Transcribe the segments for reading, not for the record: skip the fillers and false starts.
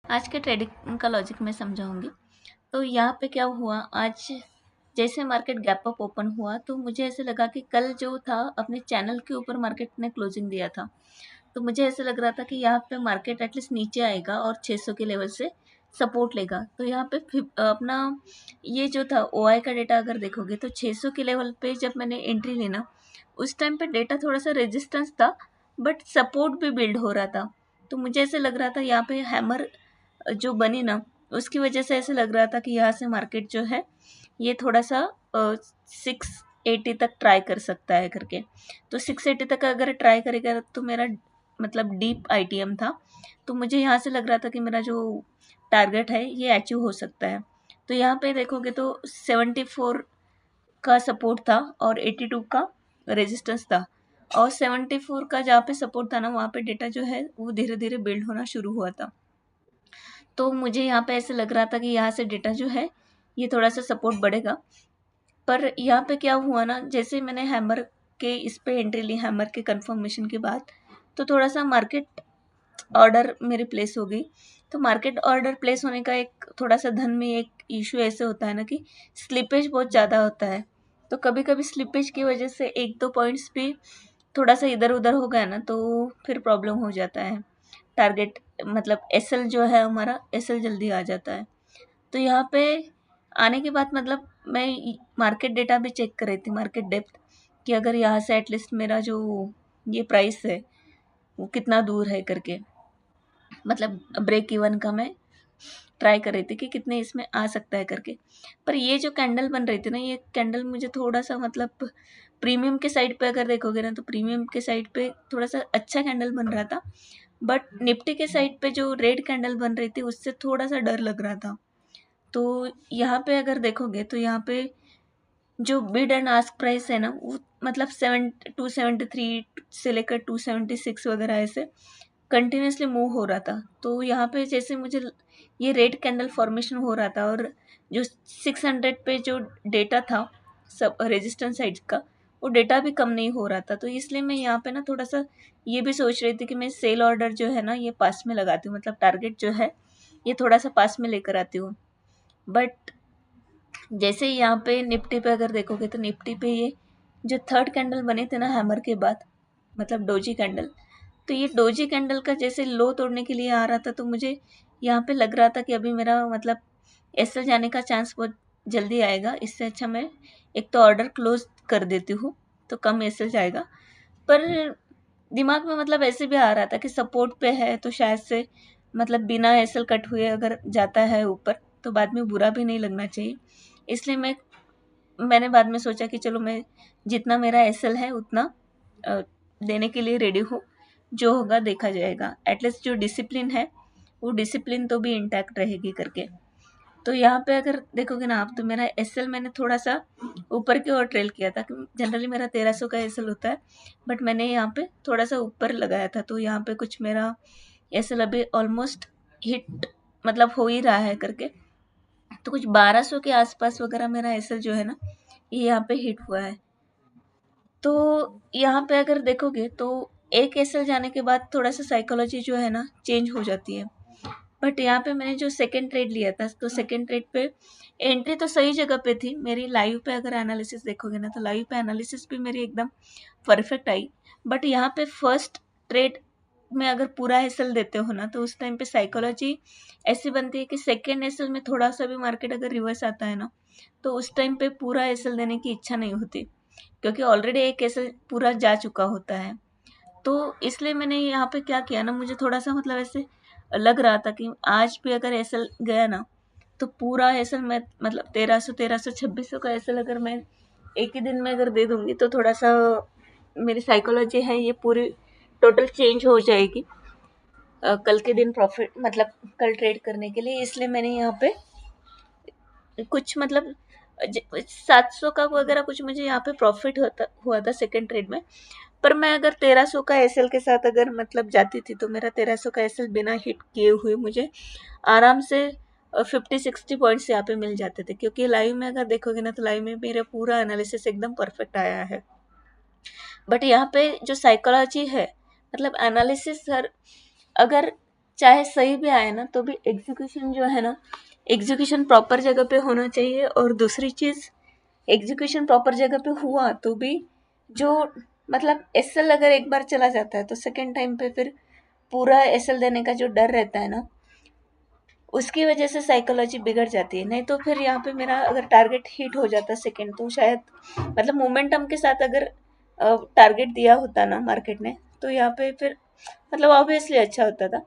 आज के ट्रेडिंग का लॉजिक मैं समझाऊंगी। तो यहाँ पे क्या हुआ, आज जैसे मार्केट गैप अप ओपन हुआ तो मुझे ऐसे लगा कि कल जो था अपने चैनल के ऊपर मार्केट ने क्लोजिंग दिया था, तो मुझे ऐसे लग रहा था कि यहाँ पे मार्केट एटलीस्ट नीचे आएगा और 600 के लेवल से सपोर्ट लेगा। तो यहाँ पे अपना ये जो था ओआई का डेटा अगर देखोगे तो 600 के लेवल पे जब मैंने एंट्री लेना, उस टाइम पे डेटा थोड़ा सा रेजिस्टेंस था बट सपोर्ट भी बिल्ड हो रहा था। तो मुझे ऐसे लग रहा था यहाँ पे हैमर जो बनी ना, उसकी वजह से ऐसे लग रहा था कि यहाँ से मार्केट जो है ये थोड़ा सा 680 तक ट्राई कर सकता है करके। तो 680 तक अगर ट्राई करेगा तो मेरा मतलब डीप आईटीएम था, तो मुझे यहाँ से लग रहा था कि मेरा जो टारगेट है ये अचीव हो सकता है। तो यहाँ पे देखोगे तो 74 का सपोर्ट था और 82 का रेजिस्टेंस था, और 74 का जहाँ पे सपोर्ट था ना, वहाँ पे डेटा जो है वो धीरे धीरे बिल्ड होना शुरू हुआ था। तो मुझे यहाँ पे ऐसे लग रहा था कि यहाँ से डेटा जो है ये थोड़ा सा सपोर्ट बढ़ेगा। पर यहाँ पे क्या हुआ ना, जैसे मैंने हैमर के इस पे एंट्री ली, हैमर के कंफर्मेशन के बाद, तो थोड़ा सा मार्केट ऑर्डर मेरी प्लेस हो गई। तो मार्केट ऑर्डर प्लेस होने का एक थोड़ा सा धन में एक इशू ऐसे होता है ना कि स्लिपेज बहुत ज़्यादा होता है। तो कभी कभी स्लिपेज की वजह से एक दो पॉइंट्स भी थोड़ा सा इधर उधर हो गया ना, तो फिर प्रॉब्लम हो जाता है। टारगेट मतलब एसएल जो है हमारा, एसएल जल्दी आ जाता है। तो यहाँ पे आने के बाद मतलब मैं मार्केट डेटा भी चेक कर रही थी, मार्केट डेप्थ, कि अगर यहाँ से एटलीस्ट मेरा जो ये प्राइस है वो कितना दूर है करके, मतलब ब्रेक इवन का मैं ट्राई कर रही थी कि कितने इसमें आ सकता है करके। पर ये जो कैंडल बन रही थी ना, ये कैंडल मुझे थोड़ा सा मतलब प्रीमियम के साइड पे अगर देखोगे ना, तो प्रीमियम के साइड पे थोड़ा सा अच्छा कैंडल बन रहा था। बट निफ्टी के साइड पे जो रेड कैंडल बन रही थी उससे थोड़ा सा डर लग रहा था। तो यहाँ पे अगर देखोगे तो यहाँ पे जो बिड एंड आस्क प्राइस है ना, वो मतलब 273 से लेकर 276 वगैरह ऐसे कंटिन्यूसली मूव हो रहा था। तो यहाँ पे जैसे मुझे ये रेड कैंडल फॉर्मेशन हो रहा था, और जो 600 पे जो डेटा था सब रेजिस्टेंस साइड का, वो डेटा भी कम नहीं हो रहा था। तो इसलिए मैं यहाँ पे ना थोड़ा सा ये भी सोच रही थी कि मैं सेल ऑर्डर जो है ना ये पास में लगाती हूँ, मतलब टारगेट जो है ये थोड़ा सा पास में लेकर आती हूँ। बट जैसे यहाँ पे निफ्टी पे अगर देखोगे तो निफ्टी पे ये जो थर्ड कैंडल बने थे ना हैमर के बाद, मतलब डोजी कैंडल, तो ये डोजी कैंडल का जैसे लो तोड़ने के लिए आ रहा था, तो मुझे यहाँ पे लग रहा था कि अभी मेरा मतलब एसएल जाने का चांस बहुत जल्दी आएगा। इससे अच्छा मैं एक तो ऑर्डर क्लोज कर देती हूँ तो कम एसएल जाएगा। पर दिमाग में मतलब ऐसे भी आ रहा था कि सपोर्ट पे है तो शायद से मतलब बिना एसएल कट हुए अगर जाता है ऊपर तो बाद में बुरा भी नहीं लगना चाहिए। इसलिए मैंने बाद में सोचा कि चलो मैं जितना मेरा एसएल है उतना अ, देने के लिए रेडी हूँ, जो होगा देखा जाएगा। एटलीस्ट जो डिसिप्लिन है वो डिसिप्लिन तो भी इंटैक्ट रहेगी करके। तो यहाँ पे अगर देखोगे ना आप, तो मेरा एसएल मैंने थोड़ा सा ऊपर की ओर ट्रेल किया था। जनरली मेरा 1300 का एसएल होता है, बट मैंने यहाँ पे थोड़ा सा ऊपर लगाया था। तो यहाँ पे कुछ मेरा एसएल अभी ऑलमोस्ट हिट मतलब हो ही रहा है करके। तो कुछ 1200 के आसपास वगैरह मेरा एसएल जो है ना ये यहाँ पे हिट हुआ है। तो यहाँ पे अगर देखोगे तो एक एसएल जाने के बाद थोड़ा सा साइकोलॉजी जो है ना चेंज हो जाती है। बट यहाँ पे मैंने जो सेकंड ट्रेड लिया था, तो सेकंड ट्रेड पे एंट्री तो सही जगह पे थी मेरी। लाइव पे अगर एनालिसिस देखोगे ना, तो लाइव पे एनालिसिस भी मेरी एकदम परफेक्ट आई। बट यहाँ पे फर्स्ट ट्रेड में अगर पूरा एसएल देते हो ना, तो उस टाइम पे साइकोलॉजी ऐसी बनती है कि सेकेंड एसएल में थोड़ा सा भी मार्केट अगर रिवर्स आता है ना, तो उस टाइम पे पूरा एसएल देने की इच्छा नहीं होती, क्योंकि ऑलरेडी एक एसएल पूरा जा चुका होता है। तो इसलिए मैंने यहाँ पे क्या किया ना, मुझे थोड़ा सा मतलब ऐसे लग रहा था कि आज भी अगर एसएल गया ना, तो पूरा एसएल मैं मतलब 1300 2600 का एसएल अगर मैं एक ही दिन में अगर दे दूंगी, तो थोड़ा सा मेरी साइकोलॉजी है ये पूरी टोटल चेंज हो जाएगी कल के दिन प्रॉफिट मतलब कल ट्रेड करने के लिए। इसलिए मैंने यहाँ पे कुछ मतलब 700 का वगैरह कुछ मुझे यहाँ पे प्रॉफिट हुआ था सेकंड ट्रेड में। पर मैं अगर 1300 का एसएल के साथ अगर मतलब जाती थी, तो मेरा 1300 का एसएल बिना हिट किए हुए मुझे आराम से 50-60 पॉइंट्स यहाँ पे मिल जाते थे। क्योंकि लाइव में अगर देखोगे ना, तो लाइव में मेरा पूरा एनालिसिस एकदम परफेक्ट आया है। बट यहाँ पे जो साइकोलॉजी है, मतलब एनालिसिस सर अगर चाहे सही भी आए ना तो भी एग्जीक्यूशन जो है ना, एग्जीक्यूशन प्रॉपर जगह पे होना चाहिए। और दूसरी चीज़, एग्जीक्यूशन प्रॉपर जगह पे हुआ तो भी जो मतलब एसएल अगर एक बार चला जाता है तो सेकेंड टाइम पे फिर पूरा एसएल देने का जो डर रहता है ना, उसकी वजह से साइकोलॉजी बिगड़ जाती है। नहीं तो फिर यहाँ पे मेरा अगर टारगेट हिट हो जाता सेकंड, तो शायद मतलब मोमेंटम के साथ अगर टारगेट दिया होता ना मार्केट ने, तो यहाँ पे फिर मतलब ऑब्वियसली अच्छा होता था।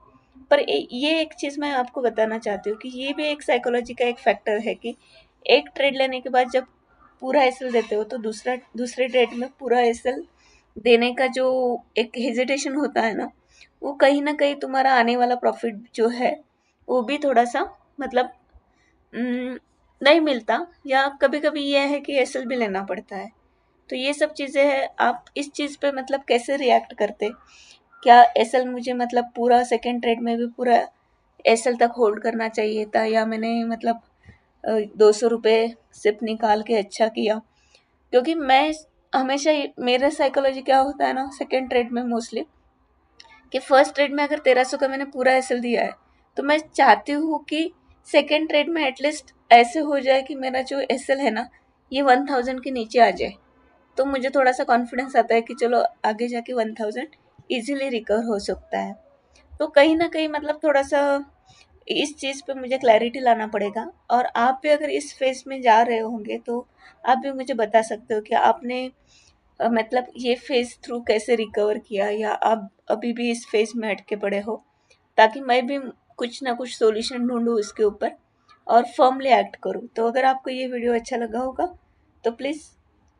पर ये एक चीज़ मैं आपको बताना चाहती हूँ कि ये भी एक साइकोलॉजी का एक फैक्टर है कि एक ट्रेड लेने के बाद जब पूरा एसएल देते हो तो दूसरे ट्रेड में पूरा एसएल देने का जो एक हेजिटेशन होता है ना, वो कहीं ना कहीं तुम्हारा आने वाला प्रॉफिट जो है वो भी थोड़ा सा मतलब उम, नहीं मिलता, या कभी-कभी ये है कि एसएल भी लेना पड़ता है। तो ये सब चीज़ें हैं, आप इस चीज़ पे मतलब कैसे रिएक्ट करते? क्या एसएल मुझे मतलब पूरा सेकंड ट्रेड में भी पूरा एसएल तक होल्ड करना चाहिए था, या मैंने मतलब 200 रुपये सिर्फ निकाल के अच्छा किया? क्योंकि मैं हमेशा मेरा साइकोलॉजी क्या होता है ना सेकंड ट्रेड में मोस्टली, कि फर्स्ट ट्रेड में अगर 1300 का मैंने पूरा एसएल दिया है तो मैं चाहती हूँ कि सेकंड ट्रेड में एटलीस्ट ऐसे हो जाए कि मेरा जो एसएल है ना ये 1000 के नीचे आ जाए। तो मुझे थोड़ा सा कॉन्फिडेंस आता है कि चलो आगे जाके 1000 इजीली रिकवर हो सकता है। तो कहीं ना कहीं मतलब थोड़ा सा इस चीज़ पे मुझे क्लैरिटी लाना पड़ेगा। और आप भी अगर इस फेज में जा रहे होंगे तो आप भी मुझे बता सकते हो कि आपने मतलब ये फेज थ्रू कैसे रिकवर किया, या आप अभी भी इस फेज में अटके पड़े हो, ताकि मैं भी कुछ ना कुछ सॉल्यूशन ढूंढूं इसके ऊपर और फर्मली एक्ट करूं। तो अगर आपको ये वीडियो अच्छा लगा होगा तो प्लीज़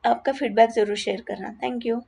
आपका फीडबैक ज़रूर शेयर करना। Thank you.